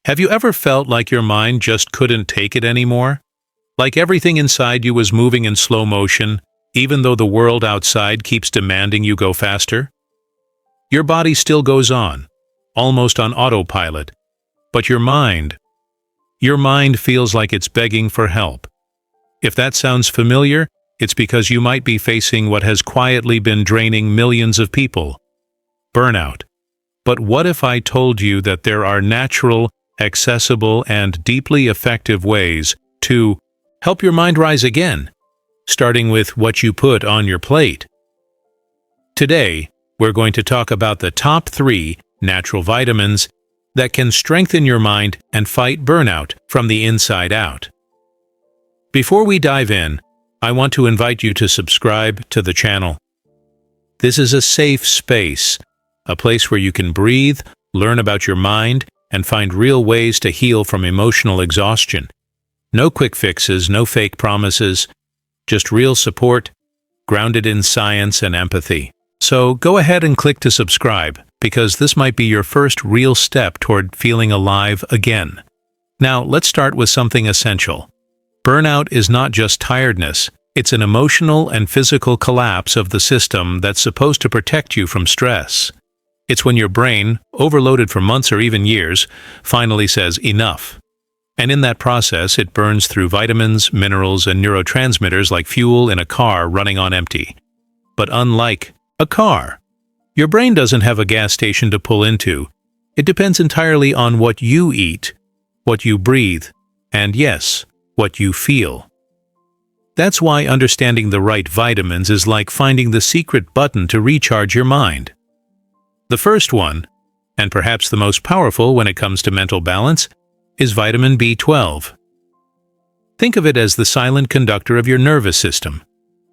Have you ever felt like your mind just couldn't take it anymore? Like everything inside you was moving in slow motion, even though the world outside keeps demanding you go faster? Your body still goes on, almost on autopilot, but your mind feels like it's begging for help. If that sounds familiar, it's because you might be facing what has quietly been draining millions of people: burnout. But what if I told you that there are natural, accessible, and deeply effective ways to help your mind rise again, starting with what you put on your plate? Today, we're going to talk about the top 3 natural vitamins that can strengthen your mind and fight burnout from the inside out. Before we dive in, I want to invite you to subscribe to the channel. This is a safe space, a place where you can breathe, learn about your mind, and find real ways to heal from emotional exhaustion. No quick fixes, no fake promises, just real support, grounded in science and empathy. So go ahead and click to subscribe, because this might be your first real step toward feeling alive again. Now, let's start with something essential. Burnout is not just tiredness. It's an emotional and physical collapse of the system that's supposed to protect you from stress. It's when your brain, overloaded for months or even years, finally says enough. And in that process, it burns through vitamins, minerals, and neurotransmitters like fuel in a car running on empty. But unlike a car, your brain doesn't have a gas station to pull into. It depends entirely on what you eat, what you breathe, and yes, what you feel. That's why understanding the right vitamins is like finding the secret button to recharge your mind. The first one, and perhaps the most powerful when it comes to mental balance, is vitamin B12. Think of it as the silent conductor of your nervous system.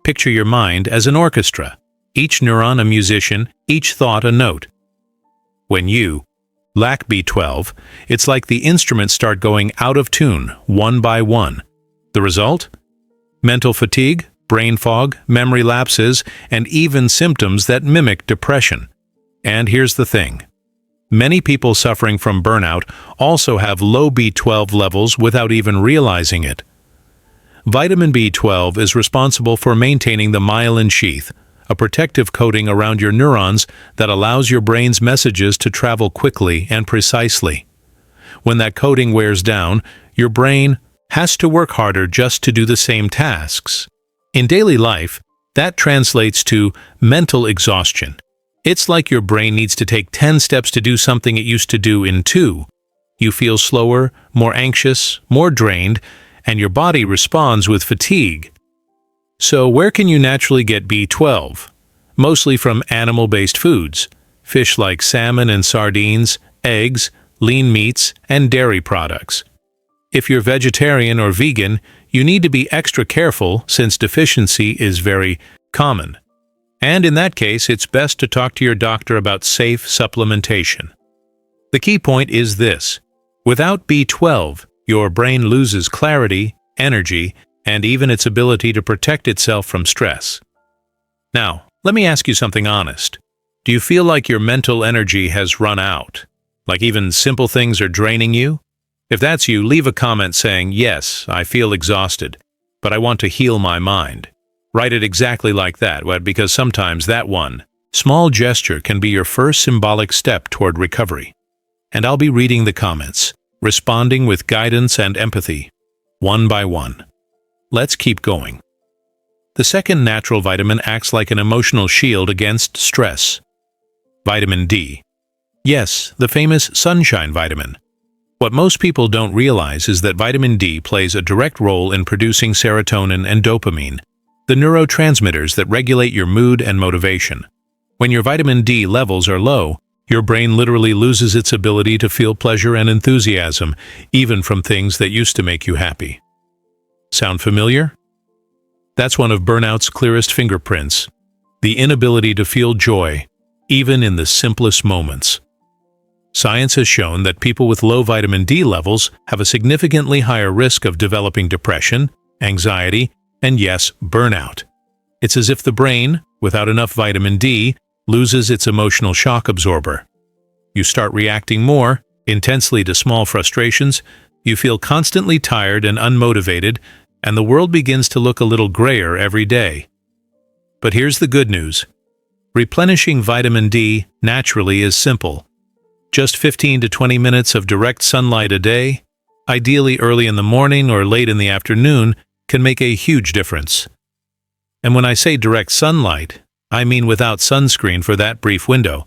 Picture your mind as an orchestra, each neuron a musician, each thought a note. When you lack B12, it's like the instruments start going out of tune, one by one. The result? Mental fatigue, brain fog, memory lapses, and even symptoms that mimic depression. And here's the thing. Many people suffering from burnout also have low B12 levels without even realizing it. Vitamin B12 is responsible for maintaining the myelin sheath, a protective coating around your neurons that allows your brain's messages to travel quickly and precisely. When that coating wears down, your brain has to work harder just to do the same tasks. In daily life, that translates to mental exhaustion. It's like your brain needs to take 10 steps to do something it used to do in 2. You feel slower, more anxious, more drained, and your body responds with fatigue. So where can you naturally get B12? Mostly from animal-based foods, fish like salmon and sardines, eggs, lean meats, and dairy products. If you're vegetarian or vegan, you need to be extra careful since deficiency is very common. And in that case, it's best to talk to your doctor about safe supplementation. The key point is this: without B12, your brain loses clarity, energy, and even its ability to protect itself from stress. Now, let me ask you something honest. Do you feel like your mental energy has run out? Like even simple things are draining you? If that's you, leave a comment saying, "Yes, I feel exhausted, but I want to heal my mind." Write it exactly like that, because sometimes that one small gesture can be your first symbolic step toward recovery. And I'll be reading the comments, responding with guidance and empathy, one by one. Let's keep going. The second natural vitamin acts like an emotional shield against stress. Vitamin D. Yes, the famous sunshine vitamin. What most people don't realize is that vitamin D plays a direct role in producing serotonin and dopamine, the neurotransmitters that regulate your mood and motivation. When your vitamin D levels are low, your brain literally loses its ability to feel pleasure and enthusiasm, even from things that used to make you happy. Sound familiar? That's one of burnout's clearest fingerprints: the inability to feel joy, even in the simplest moments. Science has shown that people with low vitamin D levels have a significantly higher risk of developing depression, anxiety, and yes, burnout. It's as if the brain, without enough vitamin D, loses its emotional shock absorber. You start reacting more, intensely to small frustrations, you feel constantly tired and unmotivated, and the world begins to look a little grayer every day. But here's the good news. Replenishing vitamin D naturally is simple. Just 15 to 20 minutes of direct sunlight a day, ideally early in the morning or late in the afternoon, can make a huge difference. And when I say direct sunlight, I mean without sunscreen for that brief window,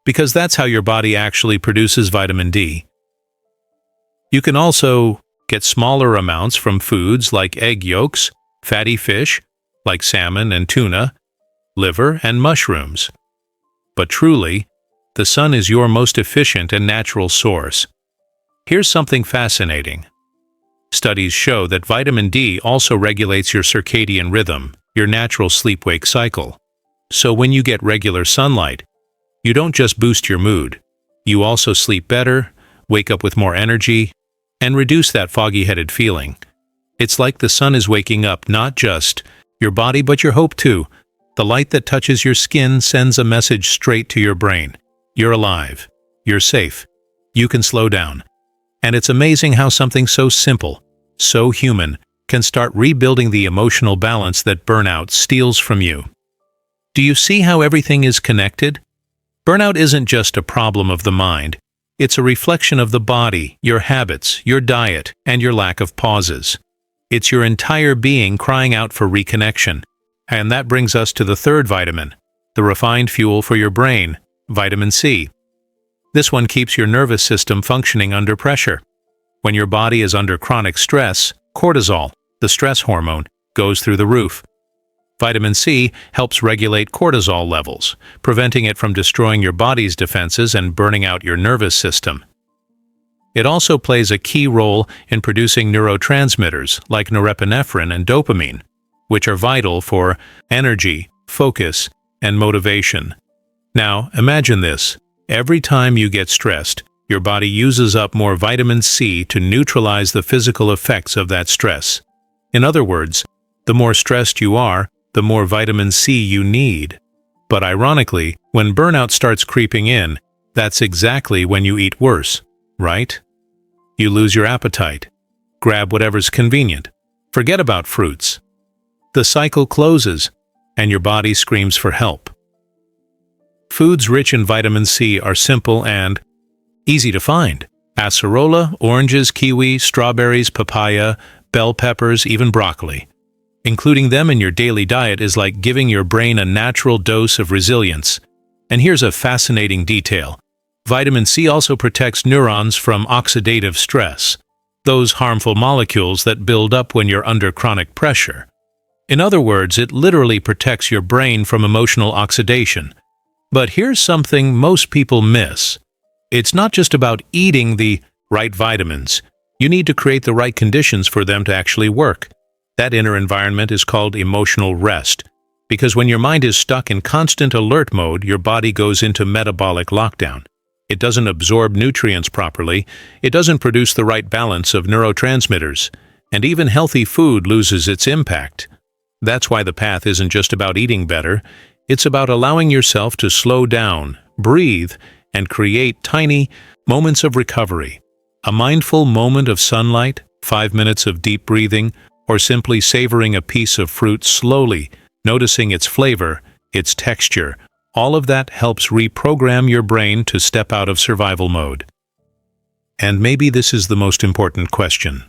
because that's how your body actually produces vitamin D. You can also get smaller amounts from foods like egg yolks, fatty fish, like salmon and tuna, liver and mushrooms. But truly, the sun is your most efficient and natural source. Here's something fascinating. Studies show that vitamin D also regulates your circadian rhythm, your natural sleep-wake cycle. So when you get regular sunlight, you don't just boost your mood, you also sleep better, wake up with more energy, and reduce that foggy-headed feeling. It's like the sun is waking up not just your body but your hope too. The light that touches your skin sends a message straight to your brain. You're alive. You're safe. You can slow down. And it's amazing how something so simple, so human, can start rebuilding the emotional balance that burnout steals from you. Do you see how everything is connected? Burnout isn't just a problem of the mind. It's a reflection of the body, your habits, your diet, and your lack of pauses. It's your entire being crying out for reconnection. And that brings us to the third vitamin, the refined fuel for your brain, vitamin C. This one keeps your nervous system functioning under pressure. When your body is under chronic stress, cortisol, the stress hormone, goes through the roof. Vitamin C helps regulate cortisol levels, preventing it from destroying your body's defenses and burning out your nervous system. It also plays a key role in producing neurotransmitters like norepinephrine and dopamine, which are vital for energy, focus, and motivation. Now, imagine this. Every time you get stressed, your body uses up more vitamin C to neutralize the physical effects of that stress. In other words, the more stressed you are, the more vitamin C you need. But ironically, when burnout starts creeping in, that's exactly when you eat worse, right? You lose your appetite. Grab whatever's convenient. Forget about fruits. The cycle closes, and your body screams for help. Foods rich in vitamin C are simple and easy to find. Acerola, oranges, kiwi, strawberries, papaya, bell peppers, even broccoli. Including them in your daily diet is like giving your brain a natural dose of resilience. And here's a fascinating detail. Vitamin C also protects neurons from oxidative stress, those harmful molecules that build up when you're under chronic pressure. In other words, it literally protects your brain from emotional oxidation. But here's something most people miss. It's not just about eating the right vitamins. You need to create the right conditions for them to actually work. That inner environment is called emotional rest, because when your mind is stuck in constant alert mode, your body goes into metabolic lockdown. It doesn't absorb nutrients properly, it doesn't produce the right balance of neurotransmitters, and even healthy food loses its impact. That's why the path isn't just about eating better, it's about allowing yourself to slow down, breathe, and create tiny moments of recovery. A mindful moment of sunlight, 5 minutes of deep breathing, or simply savoring a piece of fruit slowly, noticing its flavor, its texture, all of that helps reprogram your brain to step out of survival mode. And maybe this is the most important question.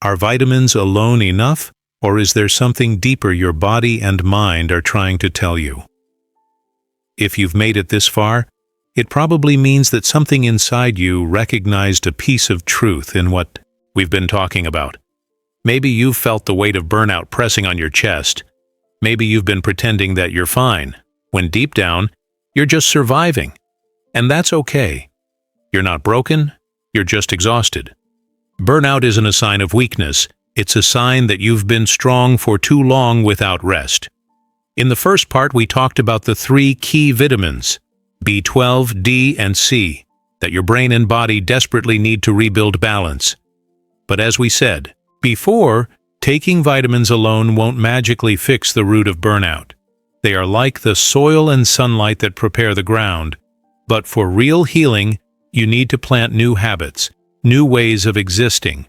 Are vitamins alone enough, or is there something deeper your body and mind are trying to tell you? If you've made it this far, it probably means that something inside you recognized a piece of truth in what we've been talking about. Maybe you've felt the weight of burnout pressing on your chest. Maybe you've been pretending that you're fine, when deep down, you're just surviving. And that's okay. You're not broken, you're just exhausted. Burnout isn't a sign of weakness, it's a sign that you've been strong for too long without rest. In the first part, we talked about the 3 key vitamins, B12, D, and C, that your brain and body desperately need to rebuild balance. But as we said before, taking vitamins alone won't magically fix the root of burnout. They are like the soil and sunlight that prepare the ground. But for real healing, you need to plant new habits, new ways of existing.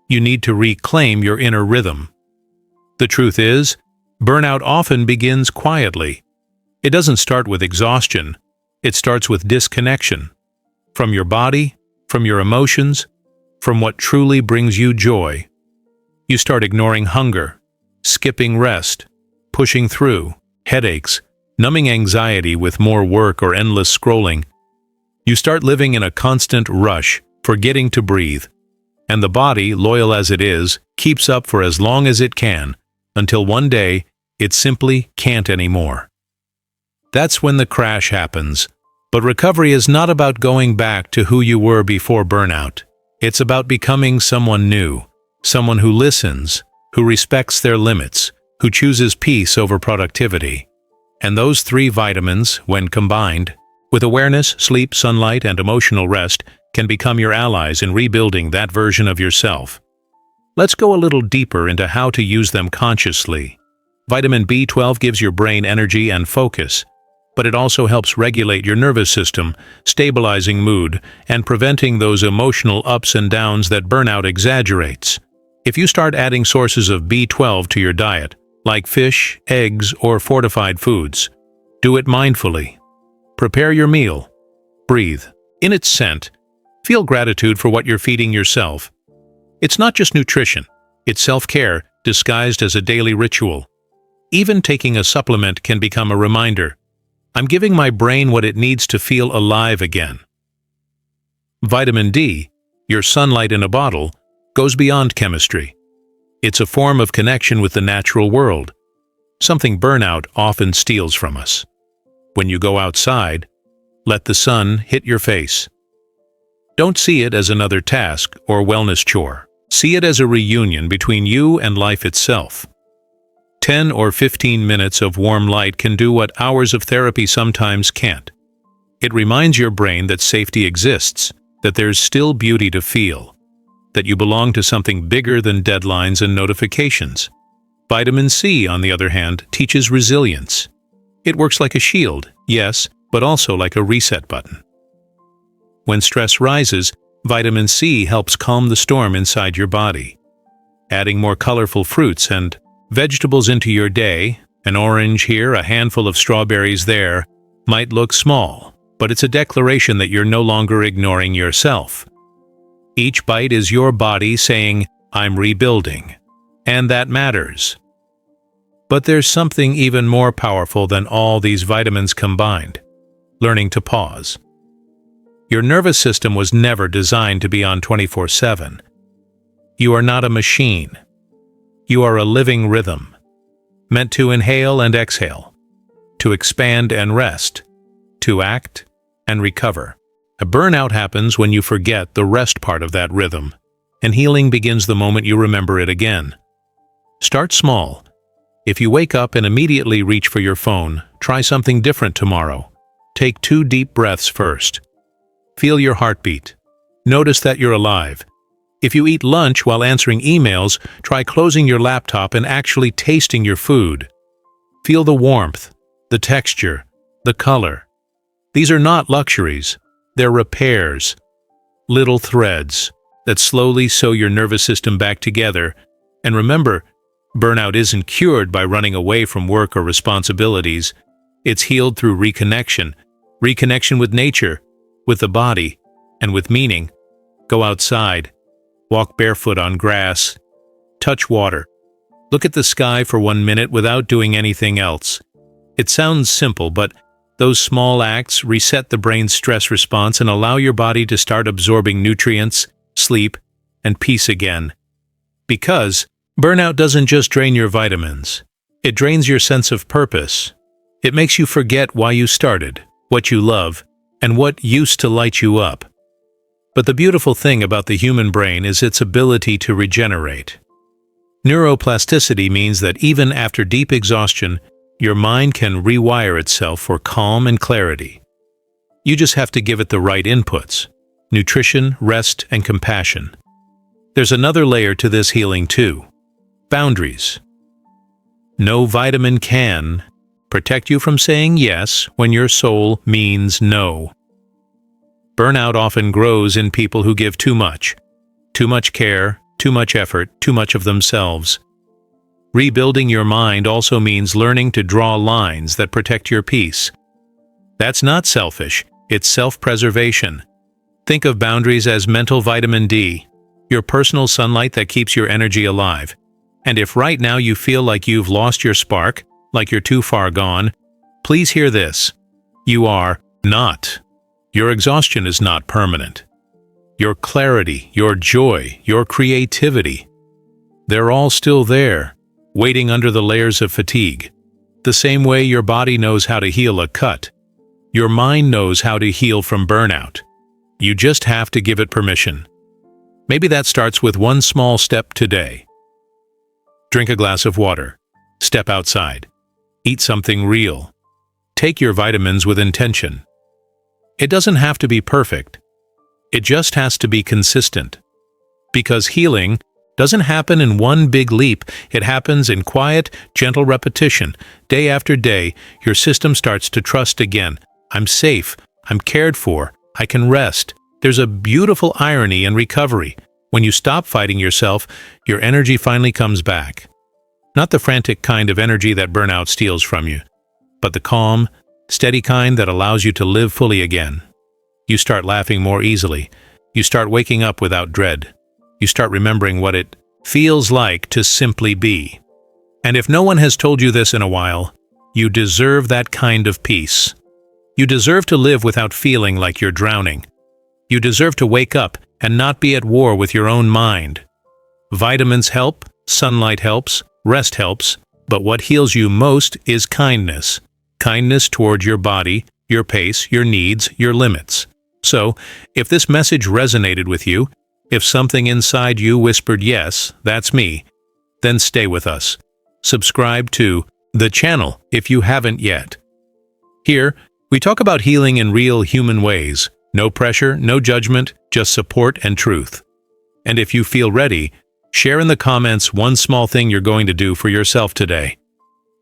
You need to reclaim your inner rhythm. The truth is, burnout often begins quietly. It doesn't start with exhaustion. It starts with disconnection. From your body, from your emotions, from what truly brings you joy. You start ignoring hunger, skipping rest, pushing through, headaches, numbing anxiety with more work or endless scrolling. You start living in a constant rush, forgetting to breathe. And the body, loyal as it is, keeps up for as long as it can, until one day, it simply can't anymore. That's when the crash happens. But recovery is not about going back to who you were before burnout. It's about becoming someone new, someone who listens, who respects their limits, who chooses peace over productivity. And those three vitamins, when combined, with awareness, sleep, sunlight, and emotional rest, can become your allies in rebuilding that version of yourself. Let's go a little deeper into how to use them consciously. Vitamin B12 gives your brain energy and focus, but it also helps regulate your nervous system, stabilizing mood, and preventing those emotional ups and downs that burnout exaggerates. If you start adding sources of B12 to your diet, like fish, eggs, or fortified foods, do it mindfully. Prepare your meal. Breathe in its scent. Feel gratitude for what you're feeding yourself. It's not just nutrition, it's self-care disguised as a daily ritual. Even taking a supplement can become a reminder. I'm giving my brain what it needs to feel alive again. Vitamin D, your sunlight in a bottle, goes beyond chemistry. It's a form of connection with the natural world, something burnout often steals from us. When you go outside, let the sun hit your face. Don't see it as another task or wellness chore. See it as a reunion between you and life itself. 10 or 15 minutes of warm light can do what hours of therapy sometimes can't. It reminds your brain that safety exists, that there's still beauty to feel, that you belong to something bigger than deadlines and notifications. Vitamin C, on the other hand, teaches resilience. It works like a shield, yes, but also like a reset button. When stress rises, vitamin C helps calm the storm inside your body. Adding more colorful fruits and vegetables into your day, an orange here, a handful of strawberries there, might look small, but it's a declaration that you're no longer ignoring yourself. Each bite is your body saying, "I'm rebuilding," and that matters. But there's something even more powerful than all these vitamins combined: learning to pause. Your nervous system was never designed to be on 24/7. You are not a machine. You are a living rhythm, meant to inhale and exhale, to expand and rest, to act and recover. A burnout happens when you forget the rest part of that rhythm, and healing begins the moment you remember it again. Start small. If you wake up and immediately reach for your phone, try something different tomorrow. Take 2 deep breaths first. Feel your heartbeat. Notice that you're alive. If you eat lunch while answering emails, try closing your laptop and actually tasting your food. Feel the warmth, the texture, the color. These are not luxuries. They're repairs, little threads that slowly sew your nervous system back together. And remember, burnout isn't cured by running away from work or responsibilities. It's healed through reconnection with nature, with the body, and with meaning. Go outside. Walk barefoot on grass. Touch water. Look at the sky for 1 minute without doing anything else. It sounds simple, but those small acts reset the brain's stress response and allow your body to start absorbing nutrients, sleep, and peace again. Because burnout doesn't just drain your vitamins. It drains your sense of purpose. It makes you forget why you started, what you love, and what used to light you up. But the beautiful thing about the human brain is its ability to regenerate. Neuroplasticity means that even after deep exhaustion, your mind can rewire itself for calm and clarity. You just have to give it the right inputs: nutrition, rest, and compassion. There's another layer to this healing too: boundaries. No vitamin can protect you from saying yes when your soul means no. Burnout often grows in people who give too much care, too much effort, too much of themselves. Rebuilding your mind also means learning to draw lines that protect your peace. That's not selfish, it's self-preservation. Think of boundaries as mental vitamin D, your personal sunlight that keeps your energy alive. And if right now you feel like you've lost your spark, like you're too far gone, please hear this. You are not. Your exhaustion is not permanent. Your clarity, your joy, your creativity, they're all still there, waiting under the layers of fatigue. The same way your body knows how to heal a cut, your mind knows how to heal from burnout. You just have to give it permission. Maybe that starts with one small step today. Drink a glass of water. Step outside. Eat something real. Take your vitamins with intention. It doesn't have to be perfect. It just has to be consistent. Because healing doesn't happen in one big leap. It happens in quiet, gentle repetition. Day after day, your system starts to trust again. I'm safe. I'm cared for. I can rest. There's a beautiful irony in recovery. When you stop fighting yourself, your energy finally comes back. Not the frantic kind of energy that burnout steals from you, but the calm, steady kind that allows you to live fully again. You start laughing more easily. You start waking up without dread. You start remembering what it feels like to simply be. And if no one has told you this in a while, you deserve that kind of peace. You deserve to live without feeling like you're drowning. You deserve to wake up and not be at war with your own mind. Vitamins help, sunlight helps, rest helps, but what heals you most is kindness. Kindness toward your body, your pace, your needs, your limits. So, if this message resonated with you, if something inside you whispered, yes, that's me, then stay with us. Subscribe to the channel if you haven't yet. Here, we talk about healing in real human ways. No pressure, no judgment, just support and truth. And if you feel ready, share in the comments one small thing you're going to do for yourself today.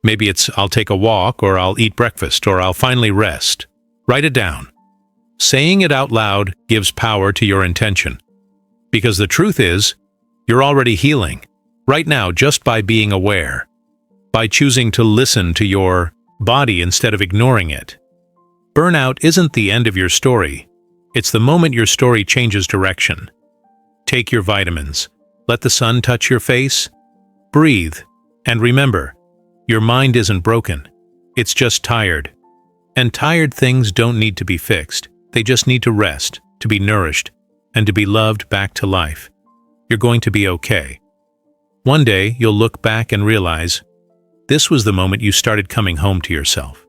Maybe it's I'll take a walk, or I'll eat breakfast, or I'll finally rest. Write it down. Saying it out loud gives power to your intention. Because the truth is, you're already healing, right now, just by being aware, by choosing to listen to your body instead of ignoring it. Burnout isn't the end of your story. It's the moment your story changes direction. Take your vitamins. Let the sun touch your face. Breathe. And remember, your mind isn't broken. It's just tired. And tired things don't need to be fixed. They just need to rest, to be nourished, and to be loved back to life. You're going to be okay. One day, you'll look back and realize, this was the moment you started coming home to yourself.